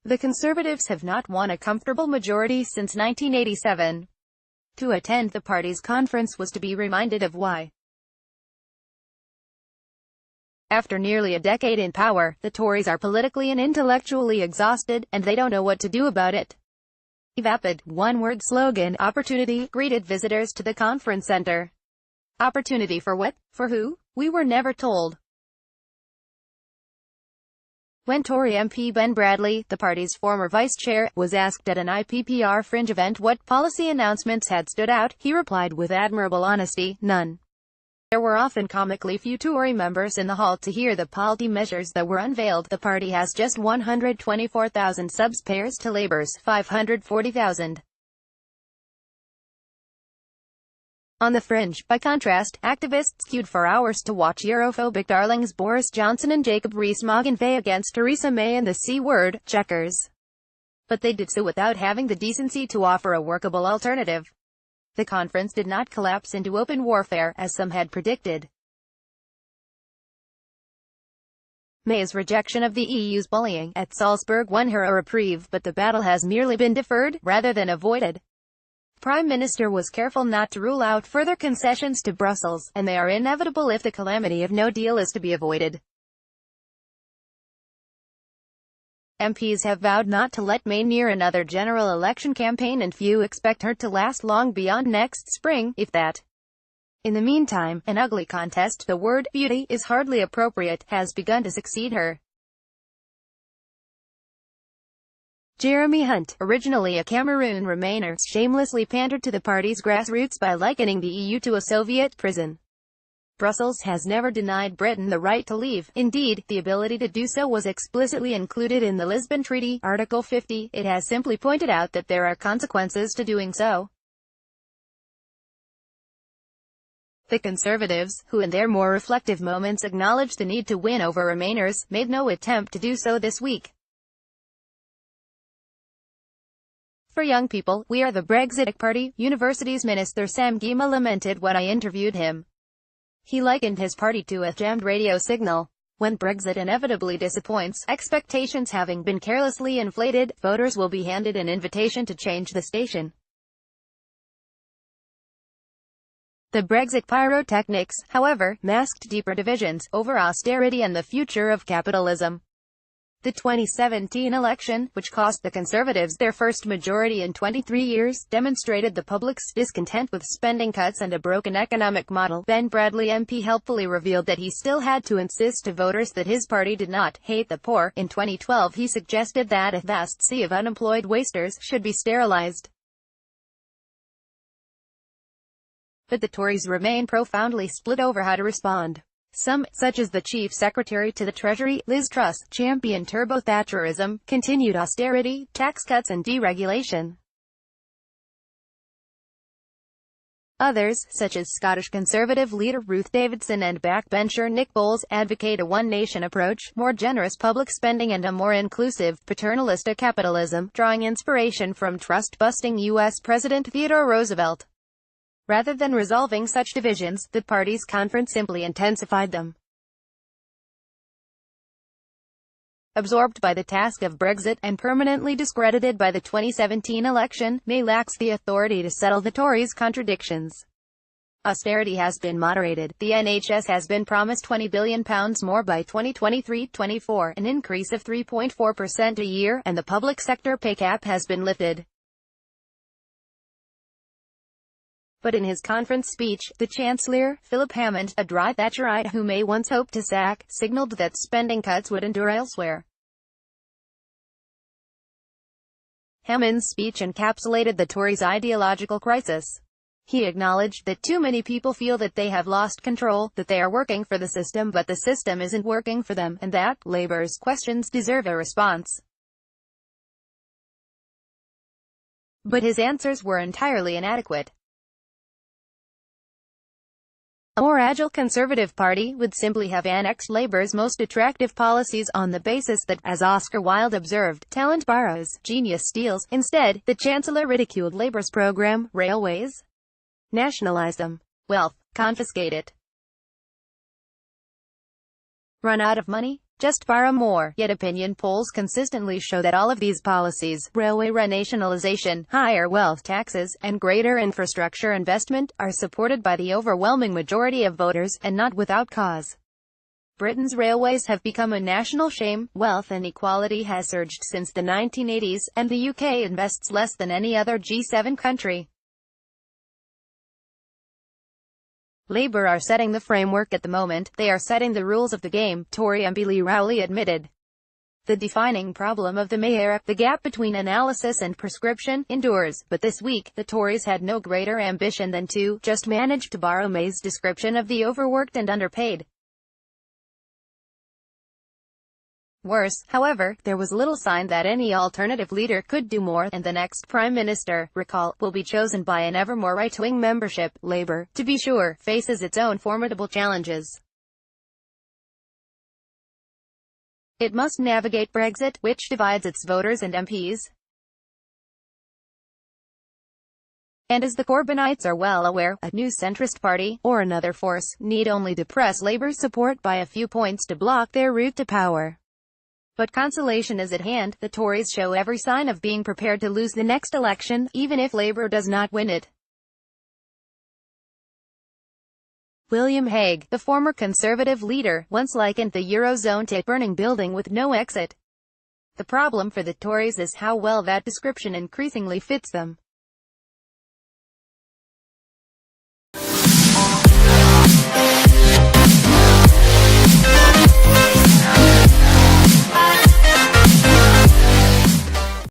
The Conservatives have not won a comfortable majority since 1987. To attend the party's conference was to be reminded of why. After nearly a decade in power, the Tories are politically and intellectually exhausted, and they don't know what to do about it. The vapid, one-word slogan, opportunity, greeted visitors to the conference center. Opportunity for what? For who? We were never told. When Tory MP Ben Bradley, the party's former vice-chair, was asked at an IPPR fringe event what policy announcements had stood out, he replied with admirable honesty, none. There were often comically few Tory members in the hall to hear the policy measures that were unveiled. The party has just 124,000 subs pairs to Labour's 540,000. On the fringe, by contrast, activists queued for hours to watch Europhobic darlings Boris Johnson and Jacob Rees-Mogg inveigh against Theresa May and the C-word, checkers. But they did so without having the decency to offer a workable alternative. The conference did not collapse into open warfare, as some had predicted. May's rejection of the EU's bullying at Salzburg won her a reprieve, but the battle has merely been deferred, rather than avoided. The Prime Minister was careful not to rule out further concessions to Brussels, and they are inevitable if the calamity of no deal is to be avoided. MPs have vowed not to let May near another general election campaign, and few expect her to last long beyond next spring, if that. In the meantime, an ugly contest, the word beauty is hardly appropriate, has begun to succeed her. Jeremy Hunt, originally a Cameroon Remainer, shamelessly pandered to the party's grassroots by likening the EU to a Soviet prison. Brussels has never denied Britain the right to leave. Indeed, the ability to do so was explicitly included in the Lisbon Treaty, Article 50. It has simply pointed out that there are consequences to doing so. The Conservatives, who in their more reflective moments acknowledged the need to win over Remainers, made no attempt to do so this week. For young people, we are the Brexit party, Universities Minister Sam Gyimah lamented when I interviewed him. He likened his party to a jammed radio signal. When Brexit inevitably disappoints, expectations having been carelessly inflated, voters will be handed an invitation to change the station. The Brexit pyrotechnics, however, masked deeper divisions over austerity and the future of capitalism. The 2017 election, which cost the Conservatives their first majority in 23 years, demonstrated the public's discontent with spending cuts and a broken economic model. Ben Bradley MP helpfully revealed that he still had to insist to voters that his party did not hate the poor. In 2012 he suggested that a vast sea of unemployed wasters should be sterilized. But the Tories remain profoundly split over how to respond. Some, such as the Chief Secretary to the Treasury, Liz Truss, champion turbo-Thatcherism, continued austerity, tax cuts and deregulation. Others, such as Scottish Conservative leader Ruth Davidson and backbencher Nick Boles, advocate a one-nation approach, more generous public spending and a more inclusive, paternalistic capitalism, drawing inspiration from trust-busting U.S. President Theodore Roosevelt. Rather than resolving such divisions, the party's conference simply intensified them. Absorbed by the task of Brexit, and permanently discredited by the 2017 election, May lacks the authority to settle the Tories' contradictions. Austerity has been moderated, the NHS has been promised £20 billion more by 2023-24, an increase of 3.4% a year, and the public sector pay cap has been lifted. But in his conference speech, the Chancellor, Philip Hammond, a dry Thatcherite who May once hoped to sack, signalled that spending cuts would endure elsewhere. Hammond's speech encapsulated the Tories' ideological crisis. He acknowledged that too many people feel that they have lost control, that they are working for the system but the system isn't working for them, and that Labour's questions deserve a response. But his answers were entirely inadequate. A more agile Conservative Party would simply have annexed Labour's most attractive policies on the basis that, as Oscar Wilde observed, talent borrows, genius steals. Instead, the Chancellor ridiculed Labour's programme, railways, nationalise them, wealth, confiscate it. Run out of money? Just borrow more. Yet opinion polls consistently show that all of these policies, railway renationalization, higher wealth taxes, and greater infrastructure investment, are supported by the overwhelming majority of voters, and not without cause. Britain's railways have become a national shame, wealth inequality has surged since the 1980s, and the UK invests less than any other G7 country. Labour are setting the framework at the moment, they are setting the rules of the game, Tory MP Ben Bradley admitted. The defining problem of the May era, the gap between analysis and prescription, endures, but this week, the Tories had no greater ambition than to just manage to borrow May's description of the overworked and underpaid. Worse, however, there was little sign that any alternative leader could do more, and the next Prime Minister, recall, will be chosen by an ever more right-wing membership. Labour, to be sure, faces its own formidable challenges. It must navigate Brexit, which divides its voters and MPs. And as the Corbynites are well aware, a new centrist party, or another force, need only depress Labour's support by a few points to block their route to power. But consolation is at hand. The Tories show every sign of being prepared to lose the next election, even if Labour does not win it. William Hague, the former Conservative leader, once likened the Eurozone to a burning building with no exit. The problem for the Tories is how well that description increasingly fits them.